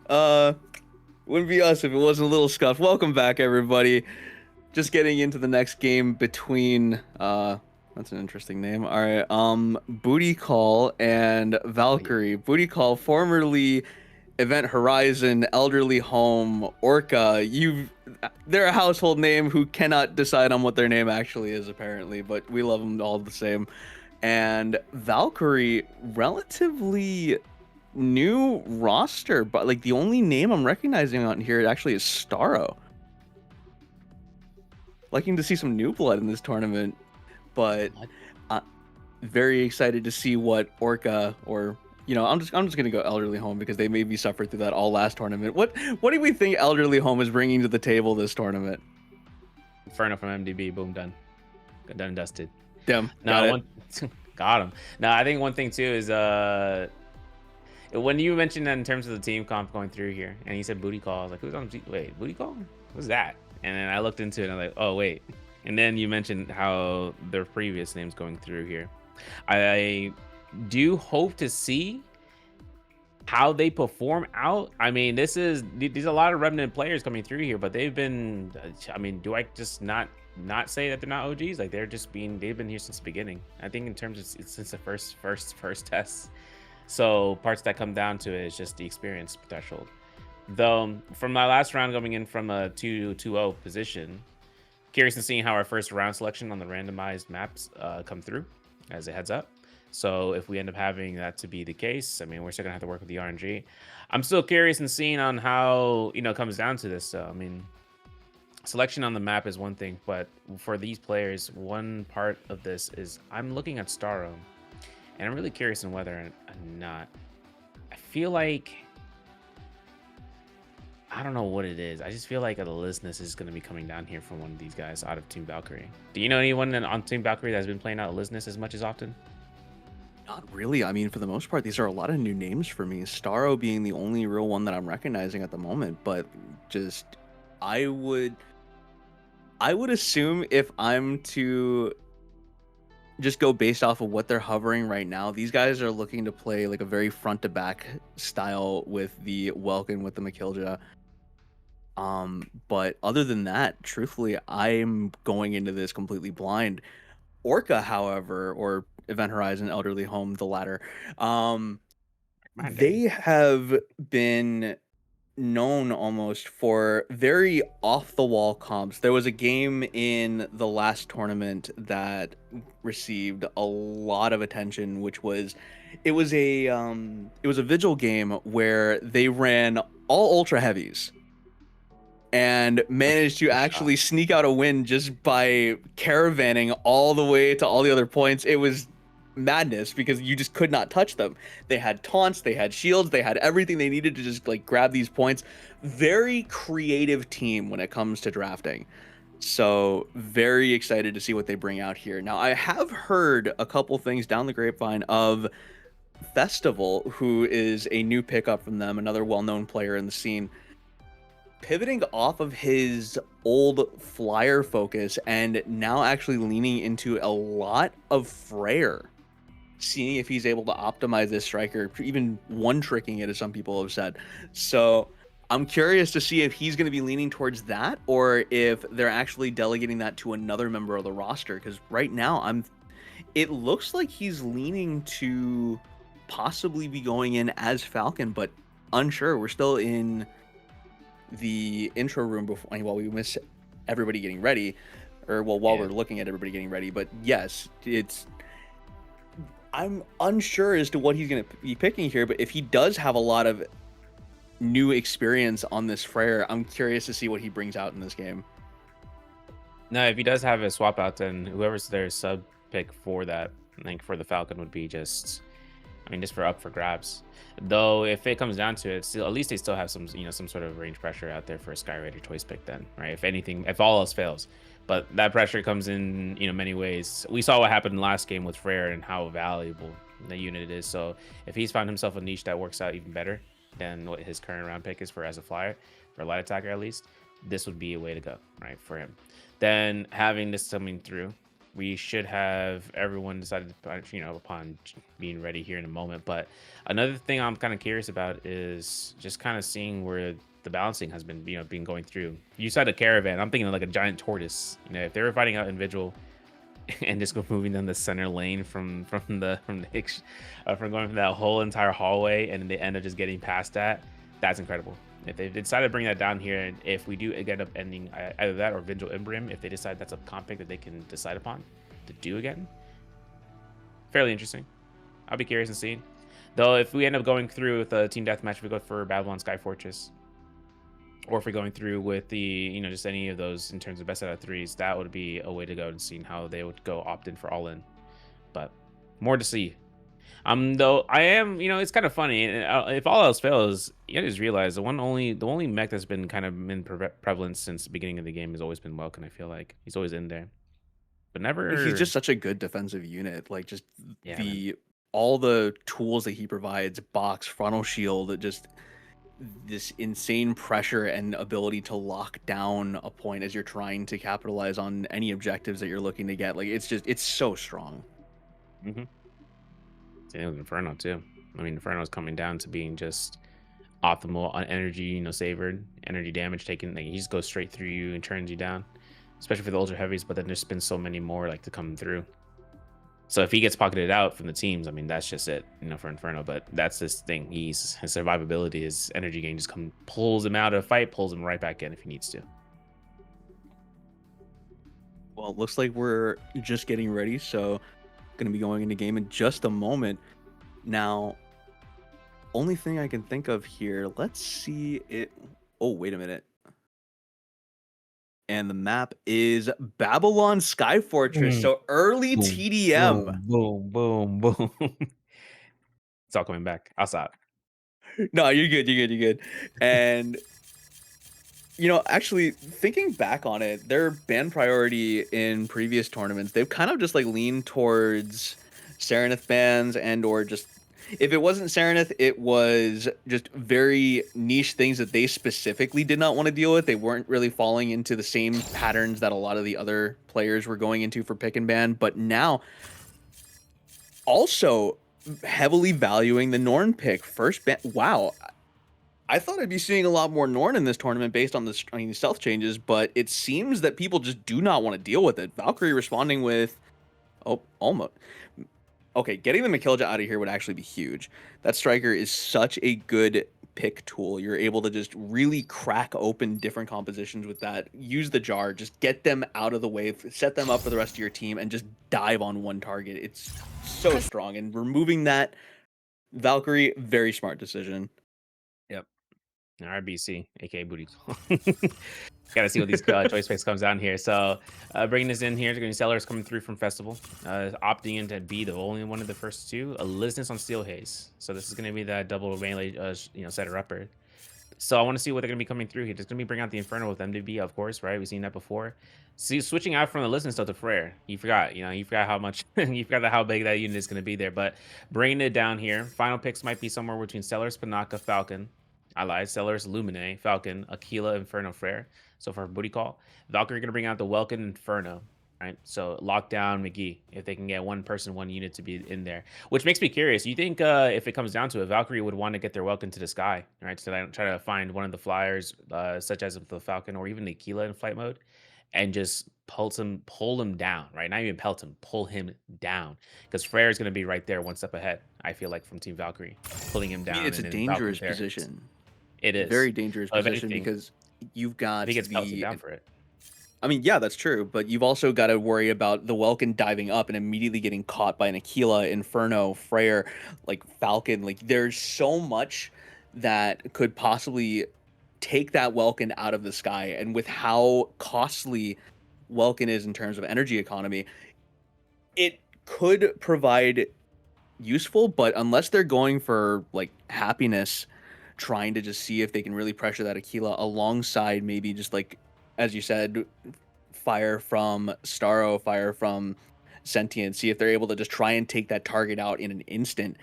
Uh, wouldn't be us if it wasn't a little scuffed. Welcome back, everybody. Just getting into the next game between that's an interesting name. All right, BootyCall and Oh yeah. Valkyrie. BootyCall, formerly Event Horizon, Elderly Home, Orca. They're a household name who cannot decide on what their name actually is, apparently, but we love them all the same. And Valkyrie, relatively new roster, but like the only name I'm recognizing on here actually is Starro. Liking to see some new blood in this tournament, but What? very excited to see what Orca or I'm just gonna go Elderly Home because they made me suffer through that all last tournament. What do we think Elderly Home is bringing to the table this tournament? Inferno from MDB. Boom, done. Done and dusted. Damn, got No, it. one got him. No, I think one thing too is when you mentioned that in terms of the team comp going through here, and he said booty call, I was like, who's on wait, booty call? What's that? And then I looked into it and I'm like, oh wait. And then you mentioned how their previous names going through here. I do hope to see how they perform out. I mean, these are a lot of remnant players coming through here, but they've been. I mean, do I just not say that they're not OGs? Like they've been here since the beginning. I think in terms of it's since the first test. So parts that come down to it is just the experience threshold. Though from my last round coming in from a 2-2-0 position, curious in seeing how our first round selection on the randomized maps come through as it heads up. So if we end up having that to be the case, I mean, we're still gonna have to work with the RNG. I'm still curious in seeing on how it comes down to this. I mean, selection on the map is one thing, but for these players, one part of this is I'm looking at Starro, and I'm really curious on whether or not. I feel like I don't know what it is. I just feel like a listlessness is going to be coming down here from one of these guys out of Team Valkyrie. Do you know anyone on Team Valkyrie that's been playing out listlessness as much as often? Not really. I mean, for the most part, these are a lot of new names for me. Starro being the only real one that I'm recognizing at the moment, but just I would I would assume if I'm to just go based off of what they're hovering right now, these guys are looking to play like a very front to back style with the Welkin with the Makilja. But other than that, truthfully, I'm going into this completely blind. Orca, however, or Event Horizon, Elderly Home, the latter, My they day. have been known almost for very off the wall comps. There was a game in the last tournament that received a lot of attention, which was it was a vigil game where they ran all ultra heavies and managed to Good shot. actually sneak out a win just by caravanning all the way to all the other points. It was madness because you just could not touch them. They had taunts, they had shields, they had everything they needed to just like grab these points. Very creative team when it comes to drafting. So very excited to see what they bring out here. Now I have heard a couple things down the grapevine of Festival, who is a new pickup from them, another well-known player in the scene, pivoting off of his old flyer focus and now actually leaning into a lot of Freyr, seeing if he's able to optimize this striker, even one tricking it, as some people have said. So I'm curious to see if he's going to be leaning towards that or if they're actually delegating that to another member of the roster. Because right now, it looks like he's leaning to possibly be going in as Falcon, but unsure. We're still in the intro room before while we miss everybody getting ready, or well, while Yeah. we're looking at everybody getting ready. But yes, I'm unsure as to what he's going to be picking here, but if he does have a lot of new experience on this Freyr, I'm curious to see what he brings out in this game. No, if he does have a swap out, then whoever's their sub pick for that, I think for the Falcon would be just, I mean, just for up for grabs. Though, if it comes down to it, still at least they still have some, some sort of range pressure out there for a Skyraider choice pick. Then, right? If anything, if all else fails, but that pressure comes in, many ways. We saw what happened in the last game with Freyr and how valuable the unit is. So, if he's found himself a niche that works out even better than what his current round pick is for as a flyer, for a light attacker at least, this would be a way to go, right, for him. Then having this coming through we should have everyone decided, upon being ready here in a moment. But another thing I'm kind of curious about is just kind of seeing where the balancing has been, been going through. You said a caravan. I'm thinking of like a giant tortoise. If they were fighting out individual and just go moving down the center lane from going from that whole entire hallway, and they end up just getting past that. That's incredible. If they decide to bring that down here, and if we do end up ending either that or Vigil Imbrim, if they decide that's a comp pick that they can decide upon to do again, fairly interesting. I'll be curious to see. Though, if we end up going through with a team deathmatch, we go for Babylon Sky Fortress, or if we're going through with the, just any of those in terms of best out of threes, that would be a way to go and seeing how they would go opt in for all in. But more to see. Though I am, it's kind of funny. If all else fails, you just realize the only mech that's been kind of been prevalent since the beginning of the game has always been Welkin. I feel like he's always in there, but He's never. just such a good defensive unit. Like just Yeah, man. the all the tools that he provides, box, frontal shield, just this insane pressure and ability to lock down a point as you're trying to capitalize on any objectives that you're looking to get. Like it's so strong. Mm-hmm. Same with Inferno too. I mean, Inferno's coming down to being just optimal on energy, savored, energy damage taken. Like, he just goes straight through you and turns you down, especially for the ultra heavies. But then there's been so many more like to come through. So if he gets pocketed out from the teams, I mean, that's just it, for Inferno. But that's this thing. His survivability, his energy gain just pulls him out of a fight, pulls him right back in if he needs to. Well, it looks like we're just getting ready, so going to be going into game in just a moment. Now, only thing I can think of here, let's see it. Oh, wait a minute. And the map is Babylon Sky Fortress. So early Boom, TDM. boom, boom, boom, boom. It's all coming back. I'll stop. No, you're good. You're good. You're good. And actually thinking back on it, their ban priority in previous tournaments, they've kind of just like leaned towards Serenith bans or just if it wasn't Serenith, it was just very niche things that they specifically did not want to deal with. They weren't really falling into the same patterns that a lot of the other players were going into for pick and ban. But now, also heavily valuing the Norn pick. First ban. Wow. I thought I'd be seeing a lot more Norn in this tournament based on the stealth changes, but it seems that people just do not want to deal with it. Valkyrie responding with, oh, almost. Okay, getting the Mikilja out of here would actually be huge. That striker is such a good pick tool. You're able to just really crack open different compositions with that. Use the jar, just get them out of the way, set them up for the rest of your team, and just dive on one target. It's so strong. And removing that Valkyrie, very smart decision. Yep. RBC, aka BootyCall. Gotta see what these choice picks comes down here. So bringing this in here, going to sellers coming through from Festival, opting in to be the only one of the first two. A Listeners on Steel Haze. So this is going to be that double melee, setter upper. So I want to see what they're going to be coming through here. Just going to be bringing out the Inferno with MDB, of course, right? We've seen that before. See, switching out from the Listening stuff to Frere. You forgot how much, you forgot how big that unit is going to be there. But bringing it down here, final picks might be somewhere between Sellers, Panaka, Falcon. I lied. Sellers, Lumine, Falcon, Aquila, Inferno, Frere. So for BootyCall, Valkyrie going to bring out the Welkin Inferno, right? So lockdown McGee, if they can get one person, one unit to be in there, which makes me curious. You think if it comes down to it, Valkyrie would want to get their Welkin to the sky, right? So try to find one of the flyers, such as the Falcon or even the Aquila in flight mode, and just pull him down, right? Not even pelt him, pull him down, because Frere is going to be right there, one step ahead. I feel like from Team Valkyrie, pulling him down. It's a dangerous position. It is very dangerous so position because you've got he gets pelted down for it. I mean, yeah, that's true, but you've also got to worry about the Welkin diving up and immediately getting caught by an Aquila, Inferno, Frere, like Falcon. Like there's so much that could possibly take that Welkin out of the sky, and with how costly Welkin is in terms of energy economy, it could provide useful, but unless they're going for like happiness, trying to just see if they can really pressure that Aquila alongside maybe just like, as you said, fire from Starro, fire from Sentient, see if they're able to just try and take that target out in an instant.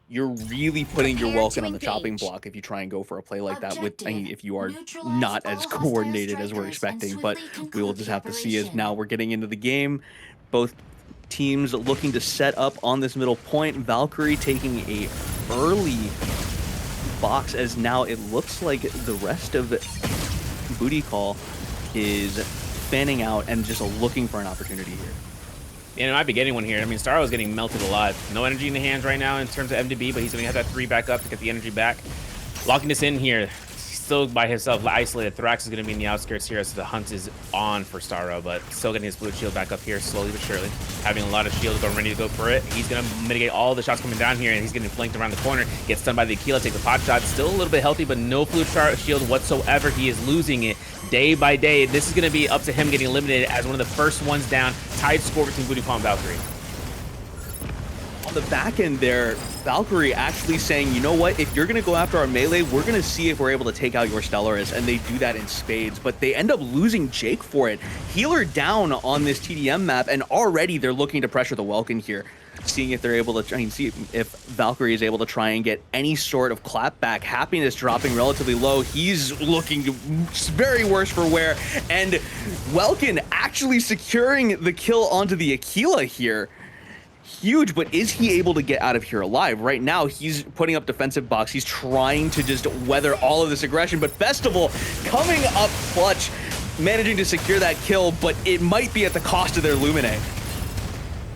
You're really putting your Welkin on the chopping block if you try and go for a play like that with, I mean, if you are not as coordinated as we're expecting, but we will just have to see as now we're getting into the game. both teams looking to set up on this middle point. Valkyrie taking a early box, as now it looks like the rest of BootyCall is fanning out and just looking for an opportunity here. And it might be getting one here. I mean, Staro's getting melted alive. No energy in the hands right now in terms of MDB, but he's going to have that 3 back up to get the energy back. Locking this in here. Still by himself, isolated. Thorax is going to be in the outskirts here as the hunt is on for Staro, but still getting his blue shield back up here slowly but surely. Having a lot of shields going ready to go for it. He's going to mitigate all the shots coming down here, and he's getting flanked around the corner. Gets stunned by the Aquila, takes a pot shot. Still a little bit healthy, but no blue shield whatsoever. He is losing it day by day. This is going to be up to him getting eliminated as one of the first ones down. Tied score between BootyCall and Valkyrie. On the back end there, Valkyrie actually saying, you know what, if you're going to go after our melee, we're going to see if we're able to take out your Stellaris, and they do that in spades, but they end up losing Jake for it. Healer down on this TDM map, and already they're looking to pressure the Welkin here, seeing if they're able to try and see if Valkyrie is able to try and get any sort of clap back. Happiness dropping relatively low. He's looking very worse for wear, and Welkin actually securing the kill onto the Aquila here. Huge, but is he able to get out of here alive? Right now, he's putting up defensive box. He's trying to just weather all of this aggression, but Festival coming up clutch, managing to secure that kill, but it might be at the cost of their Lumine.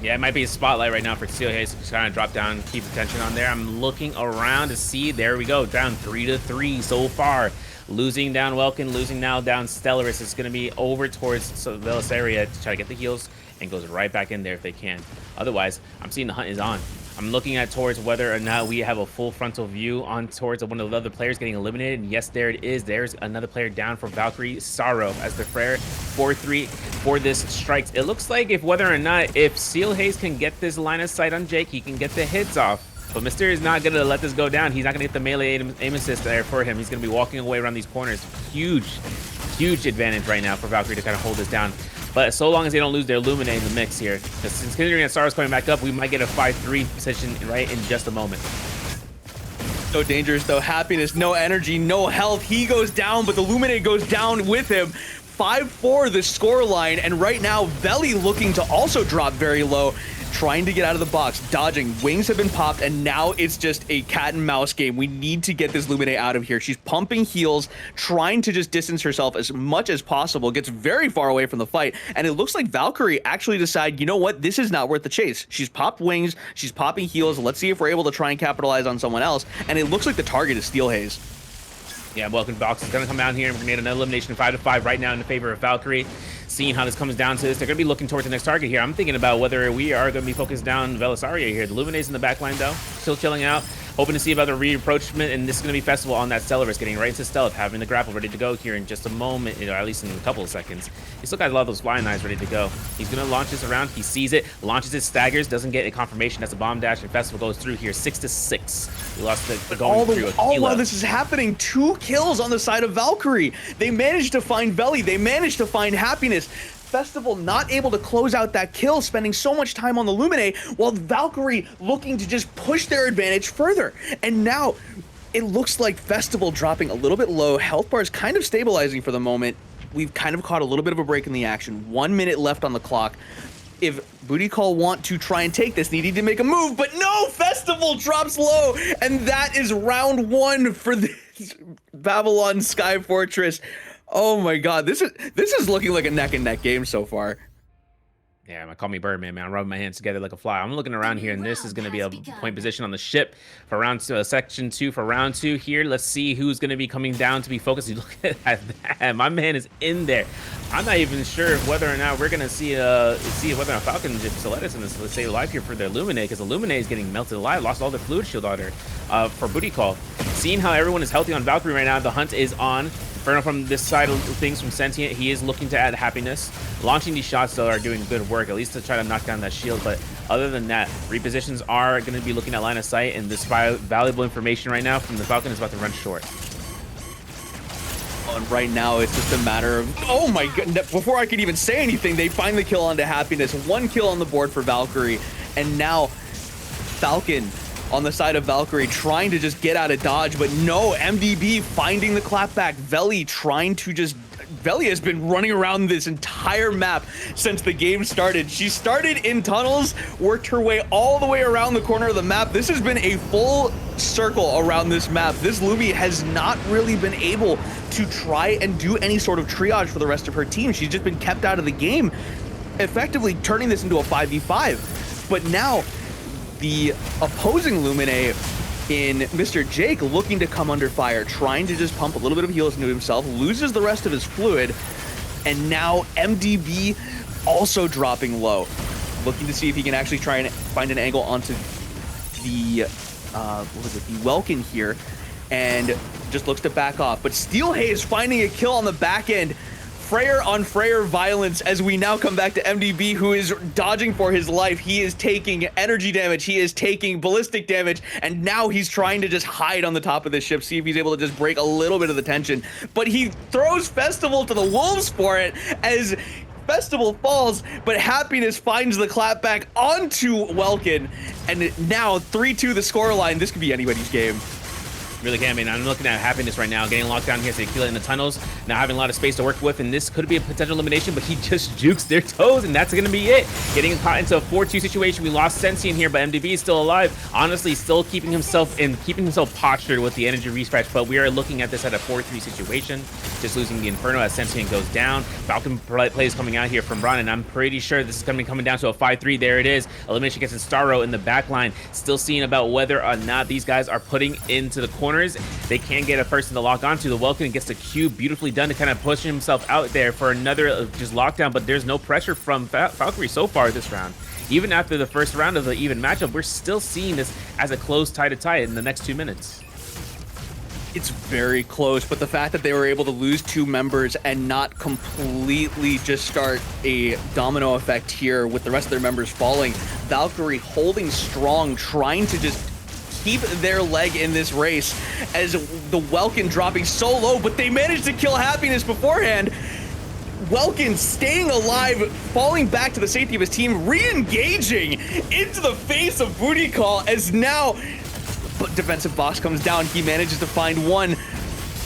Yeah, it might be a spotlight right now for Steelhaze to trying to drop down, keep attention on there. I'm looking around to see, there we go, down 3-3 so far. Losing down Welkin, losing now down Stellaris. It's going to be over towards Velis area to try to get the heals and goes right back in there if they can. Otherwise, I'm seeing the hunt is on. I'm looking at towards whether or not we have a full frontal view on towards one of the other players getting eliminated. And yes, there it is. There's another player down for Valkyrie. Sorrow as the Frere 4-3 for this strikes. It looks like if whether or not if Steelhaze can get this line of sight on Jake, he can get the hits off. But Mysterio is not going to let this go down. He's not going to get the melee aim assist there for him. He's going to be walking away around these corners. Huge advantage right now for Valkyrie to kind of hold this down. But so long as they don't lose their Lumine in the mix here, because considering that Star's coming back up, we might get a 5-3 position right in just a moment. So dangerous though. Happiness, no energy, no health. He goes down, but the Lumine goes down with him. 5-4 the score line, and right now Veli looking to also drop very low, trying to get out of the box, dodging. Wings have been popped, and now it's just a cat and mouse game. We need to get this Lumine out of here. She's pumping heals, trying to just distance herself as much as possible, gets very far away from the fight, and it looks like Valkyrie actually decide, you know what, this is not worth the chase. She's popped wings, she's popping heals. Let's see if we're able to try and capitalize on someone else, and it looks like the target is Steelhaze. Yeah, Welkin Box is going to come down here and made an elimination 5-5 right now in the favor of Valkyrie. Seeing how this comes down to this, they're going to be looking towards the next target here. I'm thinking about whether we are going to be focused down Velisaria here. The Lumina's in the back line, though, still chilling out. Hoping to see about the re-approachment, and this is going to be Festival on that Stellaris, getting right into Stealth, having the grapple ready to go here in just a moment, you know, at least in a couple of seconds. He still got a lot of those flying knives ready to go. He's going to launch this around. He sees it, launches it, staggers, doesn't get a confirmation. That's a bomb dash, and Festival goes through here 6-6. He lost the going through. All while this is happening, 2 kills on the side of Valkyrie. They managed to find Veli. They managed to find Happiness. Festival not able to close out that kill, spending so much time on the Lumine, while Valkyrie looking to just push their advantage further. And now it looks like Festival dropping a little bit low. Health bar is kind of stabilizing for the moment. We've kind of caught a little bit of a break in the action. 1 minute left on the clock. If BootyCall want to try and take this, they need to make a move, but no, Festival drops low, and that is round 1 for this Babylon Sky Fortress. Oh my god, this is looking like a neck and neck game so far. Yeah, call me Birdman, man. I'm rubbing my hands together like a fly. I'm looking around here, and this is going to be a point position on the ship for round 2, section 2 for round 2 here. Let's see who's going to be coming down to be focused. Look at that. My man is in there. I'm not even sure whether or not we're going to see whether or not Falcon just let us in this, let's say, live here for their Lumine, because the Lumine is getting melted alive. Lost all their fluid shield on her for BootyCall. Seeing how everyone is healthy on Valkyrie right now, the hunt is on. Inferno from this side of things from Sentient, he is looking to add Happiness. Launching these shots, though, are doing good work, at least to try to knock down that shield. But other than that, repositions are going to be looking at line of sight, and this valuable information right now from the Falcon is about to run short. And right now, it's just a matter of, oh my goodness, before I could even say anything, they find the kill onto Happiness. 1 kill on the board for Valkyrie, and now Falcon on the side of Valkyrie trying to just get out of dodge, but no, MDB finding the clapback. Veli trying to just Veli has been running around this entire map since the game started. She started in tunnels, worked her way all the way around the corner of the map. This has been a full circle around this map. This Lumi has not really been able to try and do any sort of triage for the rest of her team. She's just been kept out of the game, effectively turning this into a 5v5. But now the opposing Lumine in Mr. Jake looking to come under fire, trying to just pump a little bit of heals into himself, loses the rest of his fluid, and now MDB also dropping low, looking to see if he can actually try and find an angle onto the the Welkin here, and just looks to back off. But Steelhaze finding a kill on the back end. Freyr on Freyr violence as we now come back to MDB, who is dodging for his life. He is taking energy damage, he is taking ballistic damage, and now he's trying to just hide on the top of the ship, see if he's able to just break a little bit of the tension. But he throws Festival to the wolves for it as Festival falls, but Happiness finds the clapback onto Welkin, and now 3-2 the scoreline. This could be anybody's game. Really can. I mean, I'm looking at Happiness right now, getting locked down here, so they kill it in the tunnels, now having a lot of space to work with, and this could be a potential elimination, but he just jukes their toes, and that's gonna be it. Getting caught into a 4-2 situation. We lost Sensei in here, but MDB is still alive. Honestly, still keeping himself postured with the energy refresh, but we are looking at this at a 4-3 situation. Just losing the Inferno as Sensei goes down. Falcon plays coming out here from Ron, and I'm pretty sure this is gonna be coming down to a 5-3. There it is. Elimination gets Starro in the back line. Still seeing about whether or not these guys are putting into the corner. They can get a person to lock onto. The Welkin gets the Q, beautifully done to kind of push himself out there for another just lockdown, but there's no pressure from Valkyrie so far this round. Even after the first round of the even matchup, we're still seeing this as a close tie in the next 2 minutes. It's very close, but the fact that they were able to lose 2 members and not completely just start a domino effect here with the rest of their members falling, Valkyrie holding strong, trying to just keep their leg in this race as the Welkin dropping so low, but they managed to kill Happiness beforehand. Welkin staying alive, falling back to the safety of his team, re-engaging into the face of BootyCall as now defensive box comes down. He manages to find one,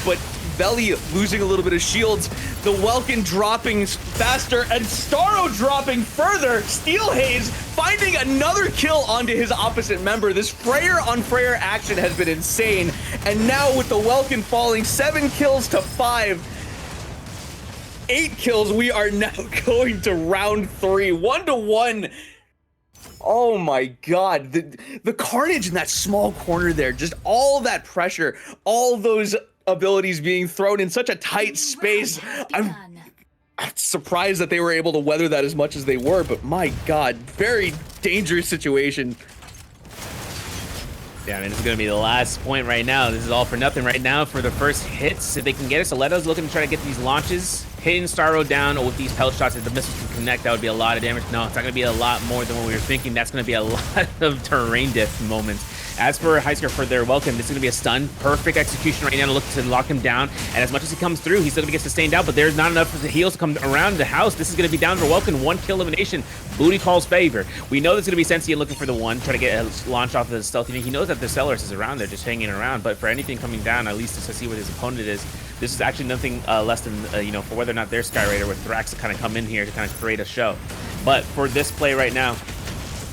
but Veli losing a little bit of shields. The Welkin dropping faster and Starro dropping further. Steelhaze finding another kill onto his opposite member. This Freyr on Freyr action has been insane. And now with the Welkin falling 7 kills to 5, 8 kills, we are now going to round 3, 1-1. Oh my god, the carnage in that small corner there, just all that pressure, all those abilities being thrown in such a tight space. I'm surprised that they were able to weather that as much as they were, but my god, very dangerous situation. Yeah, I mean, this is going to be the last point right now. This is all for nothing right now for the first hits. If they can get it, Soleto's looking to try to get these launches, hitting Starro down with these pellet shots. If the missiles can connect, that would be a lot of damage. No, it's not going to be a lot more than what we were thinking. That's going to be a lot of terrain diff moments. As for Heisker for their Welcome, this is going to be a stun. Perfect execution right now to look to lock him down. And as much as he comes through, he's still going to get sustained out, but there's not enough of the heals to come around the house. This is going to be down for Welcome. 1 kill elimination. BootyCall's favor. We know there's going to be Sensei looking for the one, trying to get a launch off of the stealthy. He knows that the Celeris is around there, just hanging around. But for anything coming down, at least to see what his opponent is, this is actually nothing less than, for whether or not they're Skyraider with Thrax to kind of come in here to kind of create a show. But for this play right now,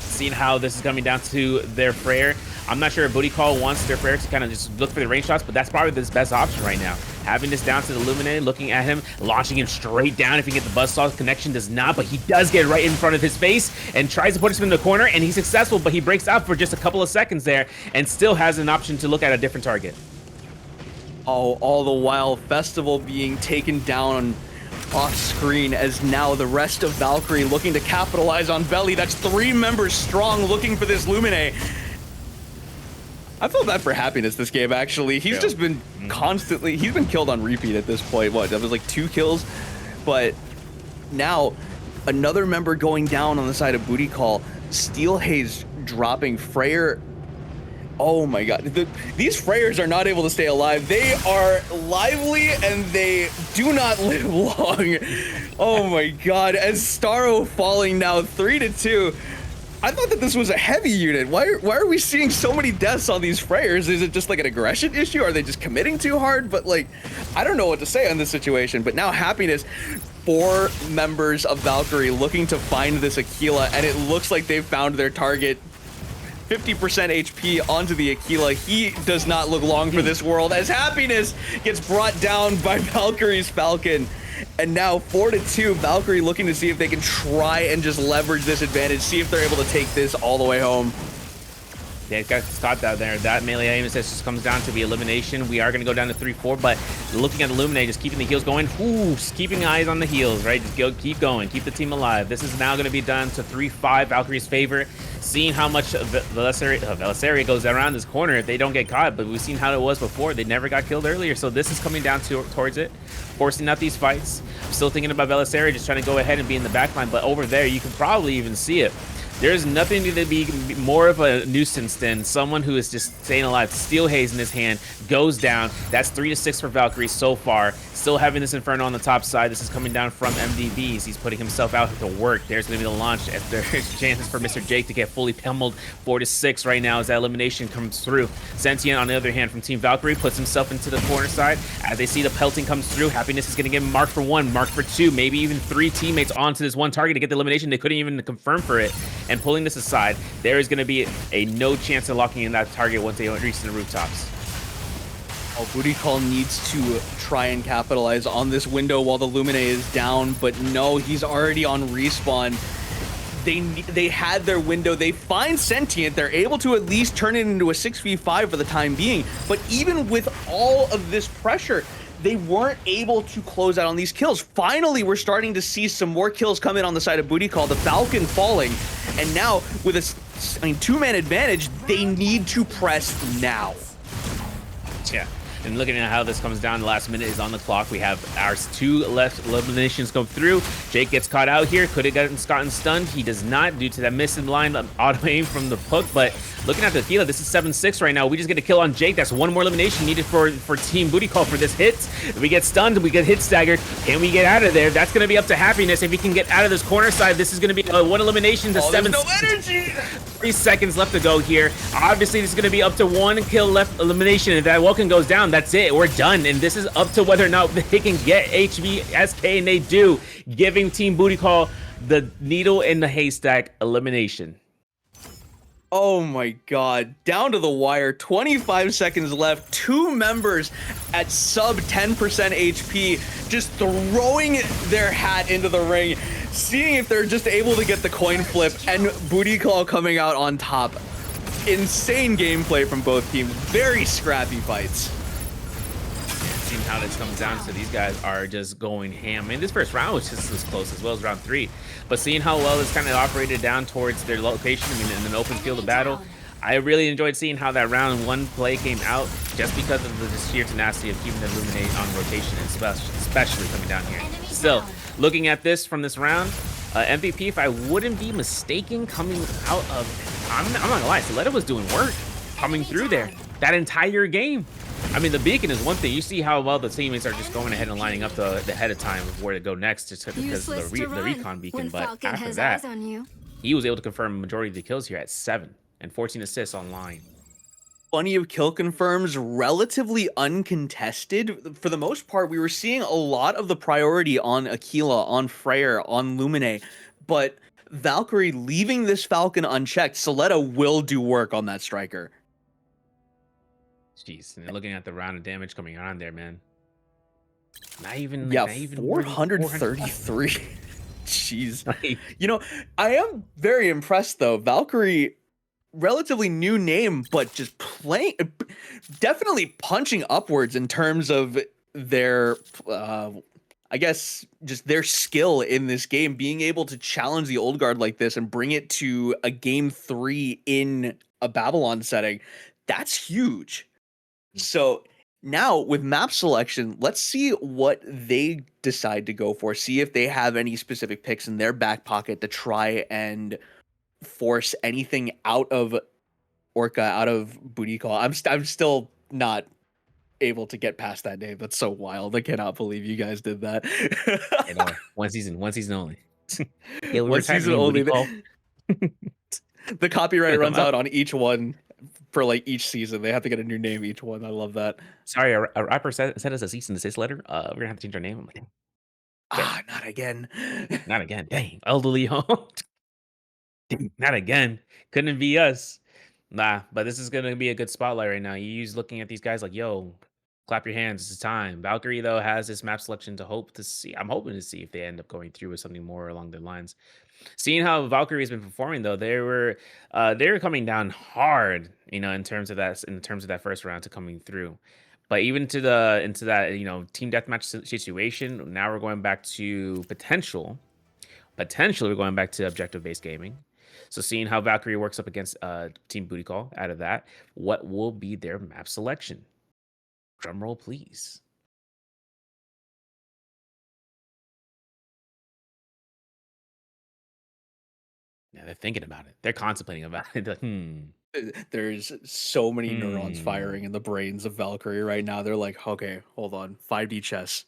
seeing how this is coming down to their Freyr, I'm not sure if BootyCall wants their Freyr to kind of just look for the range shots, but that's probably his best option right now. Having this down to the Illuminated, looking at him, launching him straight down. If he can get the Buzzsaw connection, does not, but he does get right in front of his face and tries to put him in the corner, and he's successful, but he breaks out for just a couple of seconds there and still has an option to look at a different target. Oh, all the while, Festival being taken down off screen as now the rest of Valkyrie looking to capitalize on Veli. That's 3 members strong looking for this Lumine. I feel bad for Happiness this game, actually. He's just been constantly, he's been killed on repeat at this point. What, that was like 2 kills? But now, another member going down on the side of BootyCall. Steelhaze dropping. Freyr. Oh my god. These Freyers are not able to stay alive. They are lively and they do not live long. Oh my god. As Starro falling now 3-2. I thought that this was a heavy unit. Why are we seeing so many deaths on these Freyers? Is it just like an aggression issue? Are they just committing too hard? But like, I don't know what to say on this situation. But now Happiness, 4 members of Valkyrie looking to find this Aquila, and it looks like they've found their target. 50% HP onto the Aquila. He does not look long for this world as Happiness gets brought down by Valkyrie's Falcon. And now 4-2, Valkyrie looking to see if they can try and just leverage this advantage, see if they're able to take this all the way home. Yeah, got Scott out there. That melee aim assist just comes down to the elimination. We are going to go down to 3-4, but looking at Illuminate, just keeping the heals going. Ooh, just keeping eyes on the heals, right? Just keep going, keep the team alive. This is now going to be done to 3-5, Valkyrie's favor. Seeing how much Valkyrie goes around this corner if they don't get caught, but we've seen how it was before. They never got killed earlier, so this is coming down towards it, forcing out these fights. I'm still thinking about Valkyrie just trying to go ahead and be in the backline, but over there, you can probably even see it. There's nothing to be more of a nuisance than someone who is just staying alive. Steel Haze in his hand, goes down. That's 3-6 for Valkyrie so far. Still having this Inferno on the top side. This is coming down from MDBs. He's putting himself out to work. There's going to be the launch. There's chances for Mr. Jake to get fully pummeled. 4-6 right now as that elimination comes through. Sentient, on the other hand, from Team Valkyrie, puts himself into the corner side. As they see the pelting comes through, Happiness is going to get marked for 1, marked for 2, maybe even 3 teammates onto this one target to get the elimination. They couldn't even confirm for it. And pulling this aside, there is going to be a no chance of locking in that target once they reach the rooftops. Oh, BootyCall needs to try and capitalize on this window while the Lumine is down, but no, he's already on respawn. They had their window. They find Sentient. They're able to at least turn it into a 6v5 for the time being. But even with all of this pressure, they weren't able to close out on these kills. Finally, we're starting to see some more kills come in on the side of BootyCall. The Falcon falling, and now with a 2-man advantage, they need to press now. Yeah. And looking at how this comes down, the last minute is on the clock. We have our 2 left eliminations go through. Jake gets caught out here. Could have gotten stunned. He does not due to that missing line auto aim from the hook. But looking at the Aquila, this is 7-6 right now. We just get a kill on Jake. That's 1 more elimination needed for Team BootyCall for this hit. We get stunned. We get hit staggered. Can we get out of there? That's going to be up to Happiness. If he can get out of this corner side, this is going to be 1 elimination to 7. No energy. 3 seconds left to go here. Obviously, this is going to be up to 1 kill left elimination. If that Vulcan goes down, that's it. We're done. And this is up to whether or not they can get HVSK, and they do, giving Team BootyCall the needle in the haystack elimination. Oh my god, down to the wire, 25 seconds left, 2 members at sub 10% HP, just throwing their hat into the ring, seeing if they're just able to get the coin flip, and BootyCall coming out on top. Insane gameplay from both teams, very scrappy fights. Seeing how this comes down to, these guys are just going ham. I mean, this first round was just as close as well as round 3, but seeing how well this kind of operated down towards their location, I mean, in an open field of battle, I really enjoyed seeing how that round 1 play came out, just because of the sheer tenacity of keeping the Illuminate on rotation, and especially coming down here. Still, looking at this from this round, MVP, if I wouldn't be mistaken, coming out of, I'm not gonna lie, Soletta was doing work coming through there that entire game. I mean, the beacon is one thing. You see how well the teammates are just going ahead and lining up the ahead of time of where to go next, just because of the recon beacon. But after that, he was able to confirm a majority of the kills here at 7 and 14 assists online. Plenty of kill confirms, relatively uncontested. For the most part, we were seeing a lot of the priority on Aquila, on Freyr, on Lumine, but Valkyrie leaving this Falcon unchecked, Soletta will do work on that striker. Jeez, and looking at the round of damage coming on there, man. Not even 433. Jeez. You know, I am very impressed though. Valkyrie, relatively new name, but just playing, definitely punching upwards in terms of their, I guess, just their skill in this game, being able to challenge the old guard like this and bring it to a game 3 in a Babylon setting. That's huge. So now with map selection, let's see what they decide to go for. See if they have any specific picks in their back pocket to try and force anything out of Orca, out of BootyCall. I'm still not able to get past that name. That's so wild. I cannot believe you guys did that. One season only. One season only. The copyright runs out on each one for like each season. They have to get a new name each one. I love that. Sorry, a rapper sent us a cease and desist letter. We're gonna have to change our name. I'm like, okay, Not again. not again. Dang, elderly home. Not again. Couldn't be us. Nah, but this is gonna be a good spotlight right now. You's looking at these guys like, yo, clap your hands. It's time. Valkyrie though has this map selection to hope to see. I'm hoping to see if they end up going through with something more along the lines. Seeing how Valkyrie has been performing though, they were coming down hard, in terms of that first round to coming through. But even to the into that, team deathmatch situation, now we're going back to potentially we're going back to objective based gaming. So seeing how Valkyrie works up against Team BootyCall out of that, what will be their map selection? Drum roll, please. Yeah, they're thinking about it. They're contemplating about it. They're like, There's so many neurons firing hmm. in the brains of Valkyrie right now. They're like, okay, hold on, 5D chess.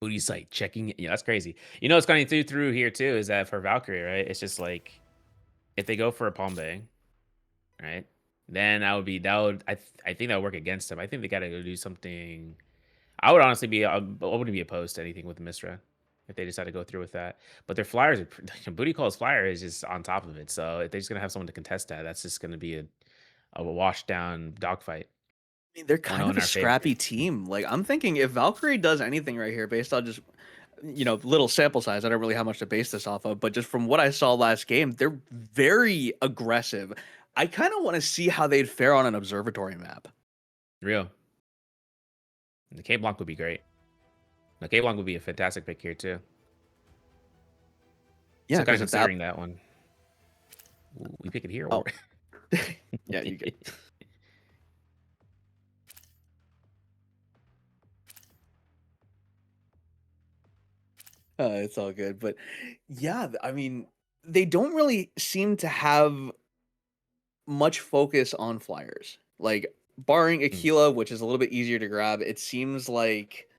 Booty site checking it. Yeah, that's crazy. You know what's going through here too is that for Valkyrie, right? It's just like if they go for a Palm Bay, right? Then I think that would work against them. I think they gotta go do something. I would honestly I wouldn't be opposed to anything with Mistra if they decide to go through with that. But their flyers are Booty Call's flyer is just on top of it. So if they're just gonna have someone to contest that, that's just gonna be a washed down dogfight. I mean, they're 1 kind 0 of in a our favor. scrappy team. Like, I'm thinking if Valkyrie does anything right here, based on just, little sample size, I don't really have much to base this off of, but just from what I saw last game, they're very aggressive. I kind of want to see how they'd fare on an observatory map. Real. The K Blanc would be great. The K Blanc would be a fantastic pick here too. Yeah, So kind because of if that. considering that one. Ooh, we pick it here or Oh, yeah, you get. It's all good, but yeah, I mean, they don't really seem to have much focus on flyers. Like, barring Mm, Aquila, which is a little bit easier to grab, it seems like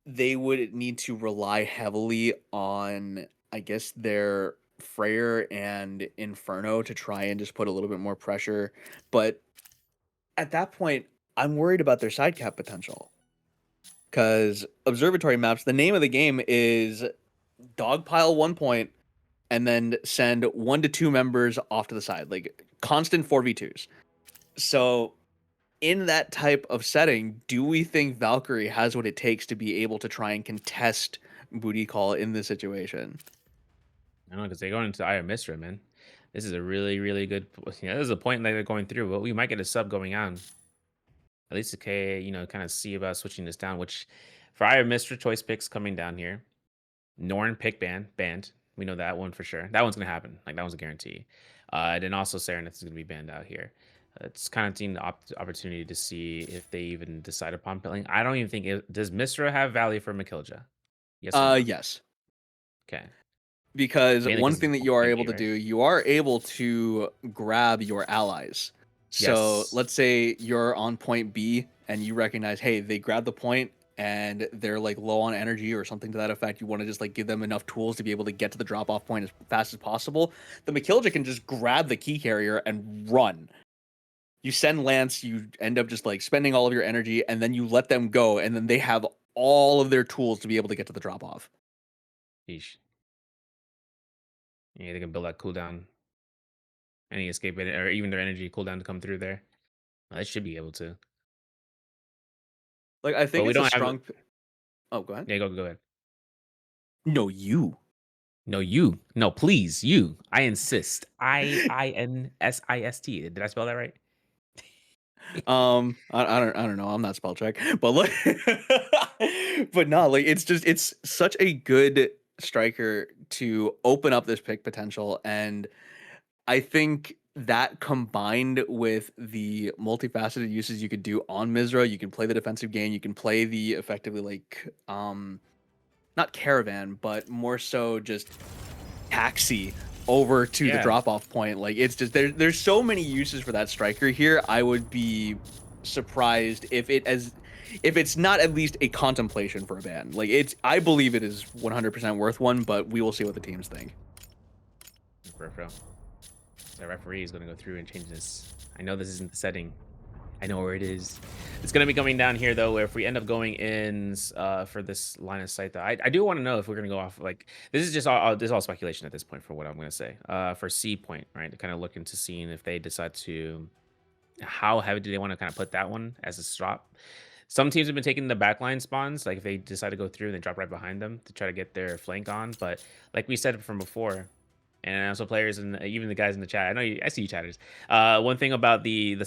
they would need to rely heavily on, I guess, their Freyr and Inferno to try and just put a little bit more pressure. But at that point, I'm worried about their side cap potential. Because observatory maps, the name of the game is dogpile 1 point and then send 1 to 2 members off to the side, like constant 4v2s. So in that type of setting, do we think Valkyrie has what it takes to be able to try and contest BootyCall in this situation? I don't know because they're going into Aya Misra, man. This is a really, really good. Yeah, this is a point that they're going through, but we might get a sub going on. At least okay, kind of see about switching this down. Which for Aya Misra choice picks coming down here. Norn pick banned. We know that one for sure. That one's gonna happen. Like that one's a guarantee. And then also Serenith is gonna be banned out here. It's kind of taking the opportunity to see if they even decide upon pilling. I don't even think does Misra have value for Makilja? Yes or no? Yes. Okay. Because Mainly one because thing it's that you are point able B, to right? do, you are able to grab your allies. So Yes. let's say you're on point B and you recognize, hey, they grabbed the point and they're like low on energy or something to that effect. You want to just like give them enough tools to be able to get to the drop off point as fast as possible. The Makilja can just grab the key carrier and run. You send Lance, you end up just like spending all of your energy, and then you let them go, and then they have all of their tools to be able to get to the drop off. Yeesh. Yeah, they can build that cooldown, any escape or even their energy cooldown to come through there. They should be able to. Like I But think we it's a don't have. strong. Oh, go ahead. Yeah, go ahead. No, you. No, you. No, please, you. I insist. INSIST. Did I spell that right? I don't know. I'm not spell check, but like, but no, like it's such a good striker to open up this pick potential, and I think that combined with the multifaceted uses you could do on Mizra, you can play the defensive game, you can play the effectively like not caravan, but more so just taxi over to the Yeah. drop off point. Like it's just there's so many uses for that striker here. I would be surprised if it's not at least a contemplation for a ban. Like I believe it is 100% worth one, but we will see what the teams think. For real. The referee is going to go through and change this. I know this isn't the setting. I know where it is. It's going to be coming down here, though, where if we end up going in for this line of sight, though, I do want to know if we're going to go off, like, this is just this is all speculation at this point for what I'm going to say. For C point, right, to kind of look into seeing if they decide to, how heavy do they want to kind of put that one as a stop. Some teams have been taking the backline spawns, like if they decide to go through and they drop right behind them to try to get their flank on. But like we said from before, and also players and even the guys in the chat, I see you chatters. One thing about the